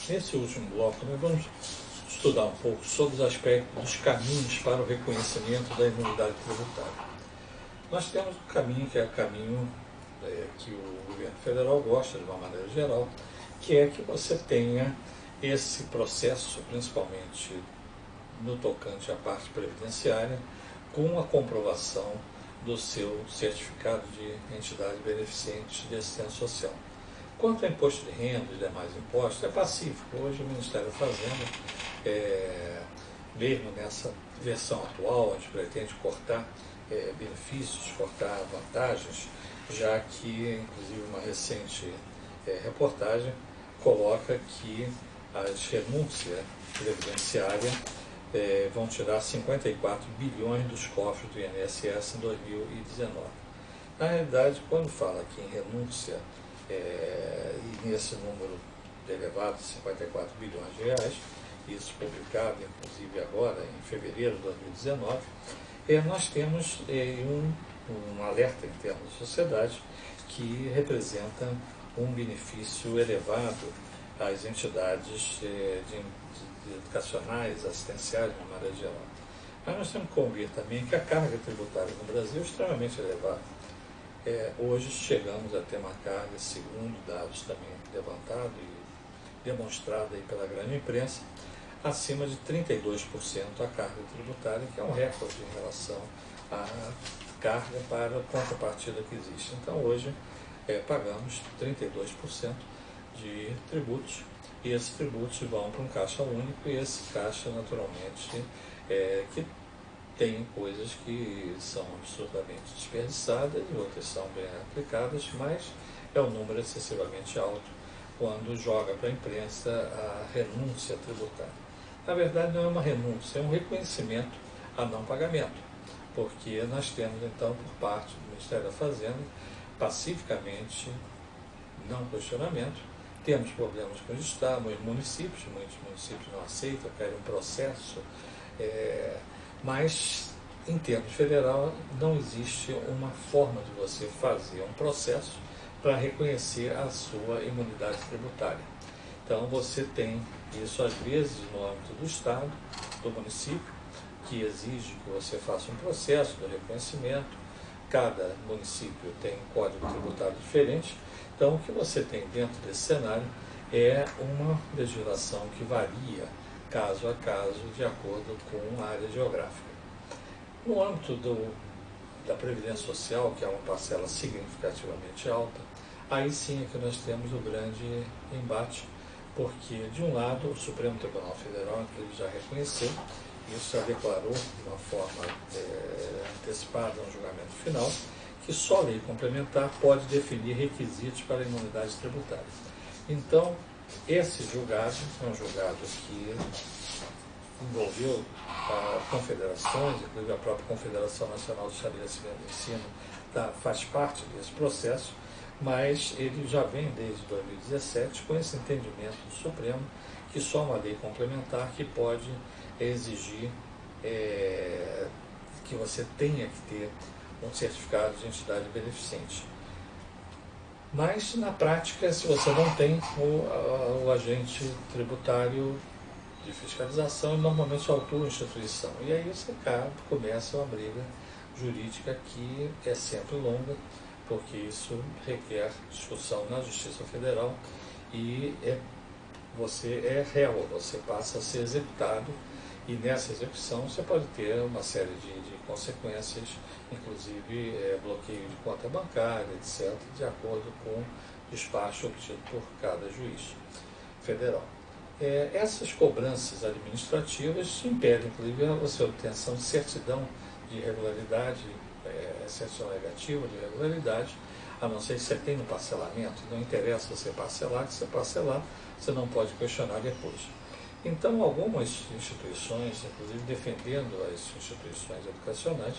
Nesse último bloco, nós vamos estudar um pouco sobre os aspectos dos caminhos para o reconhecimento da imunidade tributária. Nós temos um caminho que é o caminho que o governo federal gosta, de uma maneira geral, que é que você tenha esse processo, principalmente no tocante à parte previdenciária, com a comprovação do seu certificado de entidade beneficente de assistência social. Quanto ao imposto de renda e demais impostos, é pacífico. Hoje o Ministério da Fazenda, mesmo nessa versão atual, a gente pretende cortar benefícios, cortar vantagens, já que, inclusive, uma recente reportagem coloca que as renúncias previdenciárias vão tirar 54 bilhões dos cofres do INSS em 2019. Na realidade, quando fala aqui em renúncia, e nesse número elevado de 54 bilhões de reais, isso publicado inclusive agora em fevereiro de 2019, nós temos um alerta interno da sociedade que representa um benefício elevado às entidades educacionais, assistenciais, de uma maneira geral. Mas nós temos que convir também que a carga tributária no Brasil é extremamente elevada. Hoje chegamos a ter uma carga, segundo dados também levantados e demonstrados aí pela grande imprensa, acima de 32% a carga tributária, que é um recorde em relação à carga para a contrapartida que existe. Então hoje pagamos 32% de tributos, e esses tributos vão para um caixa único, e esse caixa naturalmente que tem coisas que são absurdamente desperdiçadas e outras são bem aplicadas, mas é um número excessivamente alto quando joga para a imprensa a renúncia tributária. Na verdade não é uma renúncia, é um reconhecimento a não pagamento, porque nós temos então por parte do Ministério da Fazenda, pacificamente, não questionamento, temos problemas com os estados, os municípios, muitos municípios não aceitam, querem um processo, mas, em termos federal, não existe uma forma de você fazer um processo para reconhecer a sua imunidade tributária. Então, você tem isso, às vezes, no âmbito do Estado, do município, que exige que você faça um processo de reconhecimento. Cada município tem um código tributário diferente. Então, o que você tem dentro desse cenário é uma legislação que varia caso a caso, de acordo com a área geográfica. No âmbito da Previdência Social, que é uma parcela significativamente alta, aí sim é que nós temos o grande embate, porque, de um lado, o Supremo Tribunal Federal, que ele já reconheceu, isso já declarou de uma forma antecipada no julgamento final, que só a lei complementar pode definir requisitos para a imunidade tributária. Então, esse julgado é um julgado que envolveu confederações, inclusive a própria Confederação Nacional do Estabelecimento de Ensino faz parte desse processo, mas ele já vem desde 2017 com esse entendimento do Supremo que só uma lei complementar que pode exigir que você tenha que ter um certificado de entidade beneficente. Mas, na prática, se você não tem o agente tributário de fiscalização, ele normalmente autua a instituição. E aí você começa uma briga jurídica que é sempre longa, porque isso requer discussão na Justiça Federal e você é réu, você passa a ser executado, e nessa execução você pode ter uma série de consequências, inclusive bloqueio de conta bancária, etc., de acordo com o despacho obtido por cada juiz federal. Essas cobranças administrativas impedem, inclusive, a sua obtenção de certidão de irregularidade, certidão negativa de irregularidade, a não ser que você tenha um parcelamento. Não interessa você parcelar, que você parcelar, você não pode questionar depois. Então, algumas instituições, inclusive defendendo as instituições educacionais,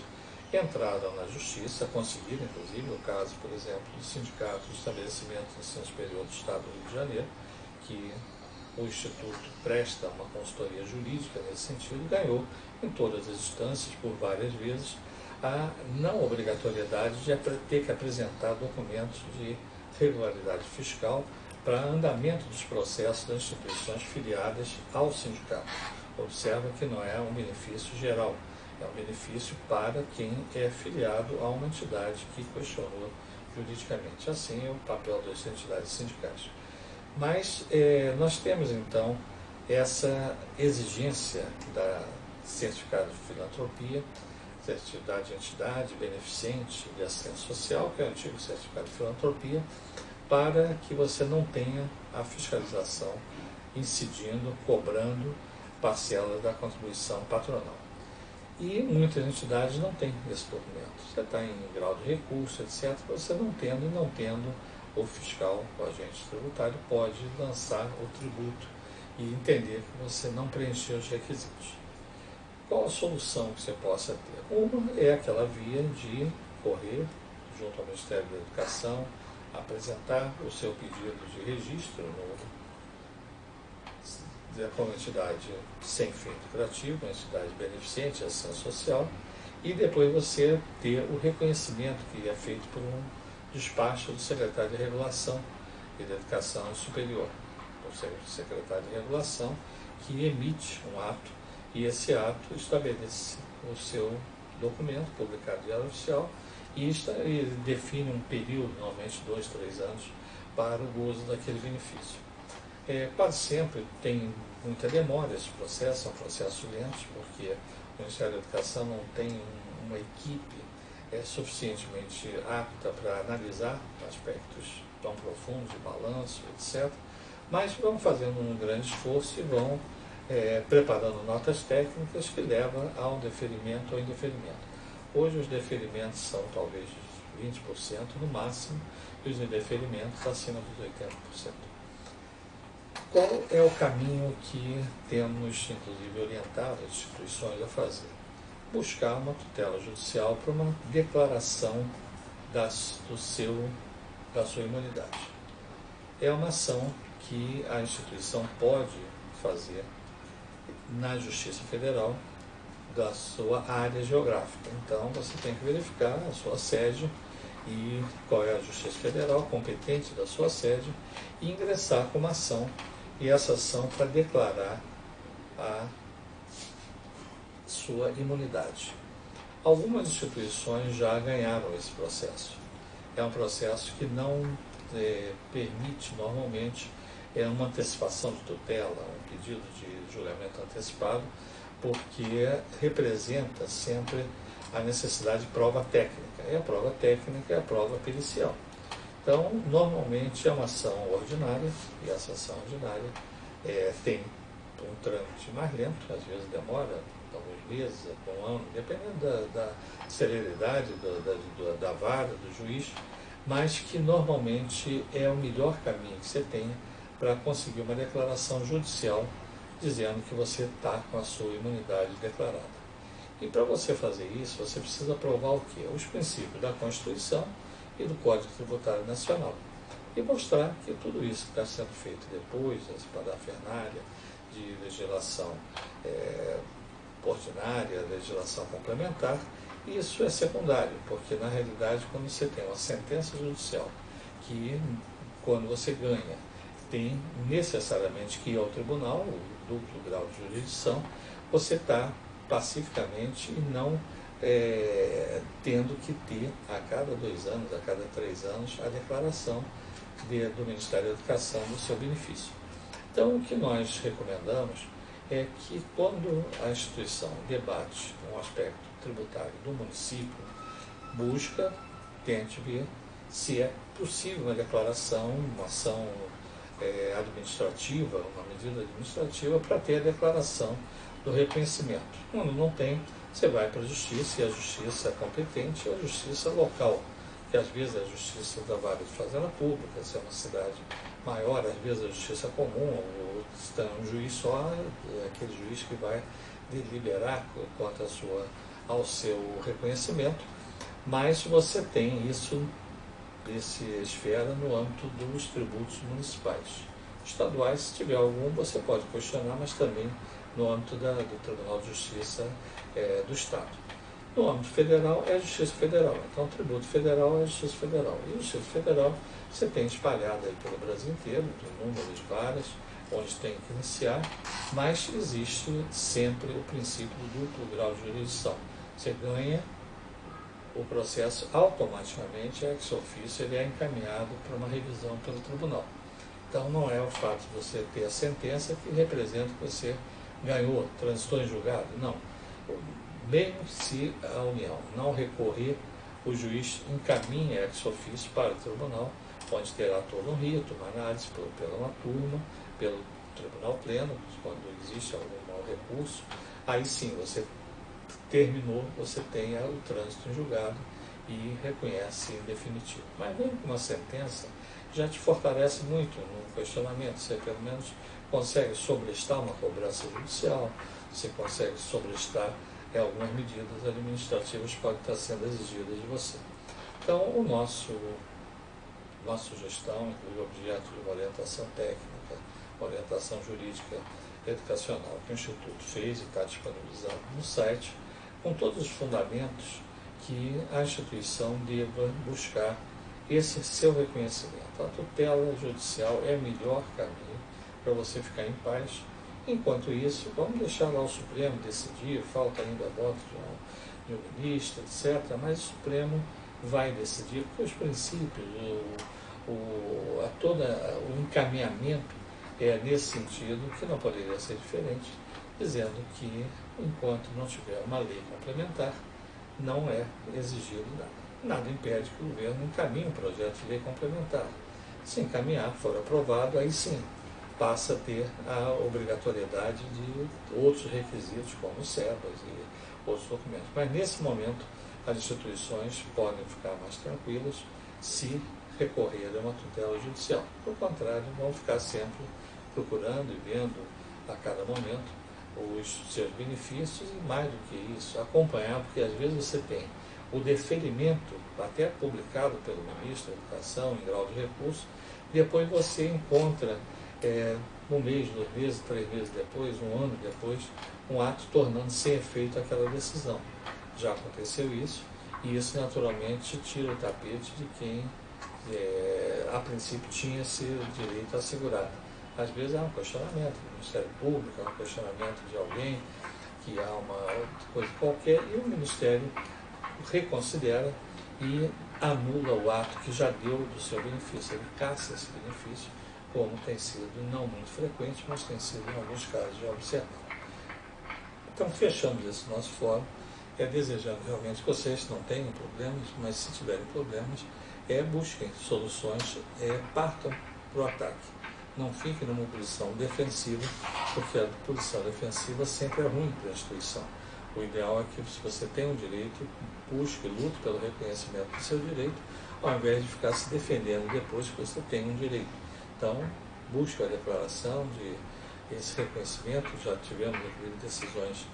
entraram na justiça, conseguiram, inclusive, o caso, por exemplo, do Sindicato de Estabelecimento de Ensino Superior do Estado do Rio de Janeiro, que o Instituto presta uma consultoria jurídica nesse sentido, ganhou em todas as instâncias, por várias vezes, a não obrigatoriedade de ter que apresentar documentos de regularidade fiscal para andamento dos processos das instituições filiadas ao sindicato. Observa que não é um benefício geral, é um benefício para quem é filiado a uma entidade que questionou juridicamente. Assim é o papel das entidades sindicais. Mas nós temos então essa exigência da certificado de filantropia, certificado de entidade beneficente de assistência social, que é o antigo certificado de filantropia, para que você não tenha a fiscalização incidindo, cobrando parcela da contribuição patronal. E muitas entidades não têm esse documento. Você está em grau de recurso, etc. Você não tendo, o fiscal, o agente tributário, pode lançar o tributo e entender que você não preencheu os requisitos. Qual a solução que você possa ter? Uma é aquela via de correr junto ao Ministério da Educação, apresentar o seu pedido de registro como entidade sem fim lucrativo, uma entidade beneficente de assistência social, e depois você ter o reconhecimento que é feito por um despacho do secretário de Regulação e da Educação Superior, o secretário de Regulação, que emite um ato, e esse ato estabelece o seu documento publicado em Diário Oficial e define um período, normalmente 2, 3 anos, para o uso daquele benefício. Quase sempre tem muita demora esse processo, é um processo lento, porque o Ministério da Educação não tem uma equipe suficientemente apta para analisar aspectos tão profundos de balanço, etc. Mas vão fazendo um grande esforço e vão preparando notas técnicas que levam ao deferimento ou indeferimento. Hoje os deferimentos são talvez 20% no máximo e os indeferimentos acima dos 80%. Qual é o caminho que temos, inclusive, orientado as instituições a fazer? Buscar uma tutela judicial para uma declaração da sua imunidade. É uma ação que a instituição pode fazer na Justiça Federal da sua área geográfica. Então, você tem que verificar a sua sede e qual é a Justiça Federal competente da sua sede e ingressar com uma ação, e essa ação para declarar a sua imunidade. Algumas instituições já ganharam esse processo. É um processo que não permite, normalmente, uma antecipação de tutela, um pedido de julgamento antecipado, porque representa sempre a necessidade de prova técnica. E a prova técnica é a prova pericial. Então, normalmente é uma ação ordinária, e essa ação ordinária tem um trâmite mais lento, às vezes demora alguns meses, um ano, dependendo da celeridade da vara, do juiz, mas que normalmente é o melhor caminho que você tem para conseguir uma declaração judicial dizendo que você está com a sua imunidade declarada. E para você fazer isso, você precisa provar o quê? Os princípios da Constituição e do Código Tributário Nacional. E mostrar que tudo isso que está sendo feito depois, essa parafernália de legislação ordinária, legislação complementar, isso é secundário, porque na realidade quando você tem uma sentença judicial que, quando você ganha, tem necessariamente que ir ao tribunal, o duplo grau de jurisdição, você está pacificamente e não tendo que ter a cada 2 anos, a cada 3 anos, a declaração do Ministério da Educação do seu benefício. Então, o que nós recomendamos é que quando a instituição debate um aspecto tributário do município, tente ver se é possível uma declaração, uma ação administrativa, uma medida administrativa para ter a declaração do reconhecimento. Quando não tem, você vai para a justiça, e a justiça é competente é a justiça local, que às vezes é a justiça da vara de fazenda pública, se é uma cidade maior, às vezes a justiça comum, ou está um juiz só, é aquele juiz que vai deliberar quanto ao seu reconhecimento, mas você tem essa esfera no âmbito dos tributos municipais. Estaduais, se tiver algum, você pode questionar, mas também no âmbito do Tribunal de Justiça do Estado. No âmbito federal é a Justiça Federal. Então, o tributo federal é a Justiça Federal. E a Justiça Federal você tem espalhada aí pelo Brasil inteiro, de números várias, onde tem que iniciar, mas existe sempre o princípio do duplo grau de jurisdição. Você ganha o processo automaticamente, ex officio, ele é encaminhado para uma revisão pelo tribunal. Então, não é o fato de você ter a sentença que representa que você ganhou, transitou em julgado, não. Mesmo se a União não recorrer, o juiz encaminha ex officio para o tribunal, onde terá todo um rito, uma análise pela uma turma, pelo tribunal pleno, quando existe algum recurso. Aí sim, você terminou, você tem o trânsito em julgado e reconhece em definitivo. Mas mesmo com uma sentença, já te fortalece muito no questionamento. Você pelo menos consegue sobrestar uma cobrança judicial, você consegue sobrestar algumas medidas administrativas que podem estar sendo exigidas de você. Então, nossa sugestão, inclusive objeto de uma orientação técnica, orientação jurídica educacional que o Instituto fez e está disponibilizado no site, com todos os fundamentos que a instituição deva buscar esse seu reconhecimento. A tutela judicial é o melhor caminho para você ficar em paz. Enquanto isso, vamos deixar lá o Supremo decidir, falta ainda voto de um ministro, etc., mas o Supremo vai decidir, porque os princípios, o encaminhamento é nesse sentido, que não poderia ser diferente, dizendo que, enquanto não tiver uma lei complementar, não é exigido nada. Nada impede que o governo encaminhe um projeto de lei complementar. Se encaminhar, for aprovado, aí sim, passa a ter a obrigatoriedade de outros requisitos, como SEBAS e outros documentos. Mas, nesse momento, as instituições podem ficar mais tranquilas se recorrerem a uma tutela judicial. Por contrário, vão ficar sempre procurando e vendo a cada momento os seus benefícios e, mais do que isso, acompanhar, porque às vezes você tem o deferimento, até publicado pelo ministro da Educação, em grau de recurso, depois você encontra, um mês, 2 meses, 3 meses depois, um ano depois, um ato tornando sem efeito aquela decisão. Já aconteceu isso, e isso naturalmente tira o tapete de quem, a princípio, tinha esse direito assegurado. Às vezes há um questionamento do Ministério Público, há um questionamento de alguém, que há uma outra coisa qualquer, e o Ministério reconsidera e anula o ato que já deu do seu benefício. Ele caça esse benefício, como tem sido não muito frequente, mas tem sido em alguns casos já observado. Então, fechamos esse nosso fórum, desejando realmente que vocês não tenham problemas, mas se tiverem problemas, busquem soluções, partam para o ataque. Não fiquem numa posição defensiva, porque a posição defensiva sempre é ruim para a instituição. O ideal é que, se você tem um direito, busque, lute pelo reconhecimento do seu direito, ao invés de ficar se defendendo depois que você tem um direito. Então, busque a declaração de esse reconhecimento. Já tivemos, inclusive, decisões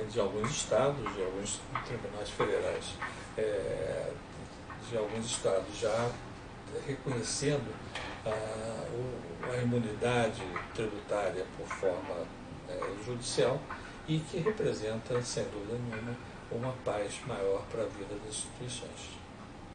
de alguns estados, de alguns tribunais federais, de alguns estados já reconhecendo a imunidade tributária por forma judicial, e que representa, sem dúvida nenhuma, uma paz maior para a vida das instituições.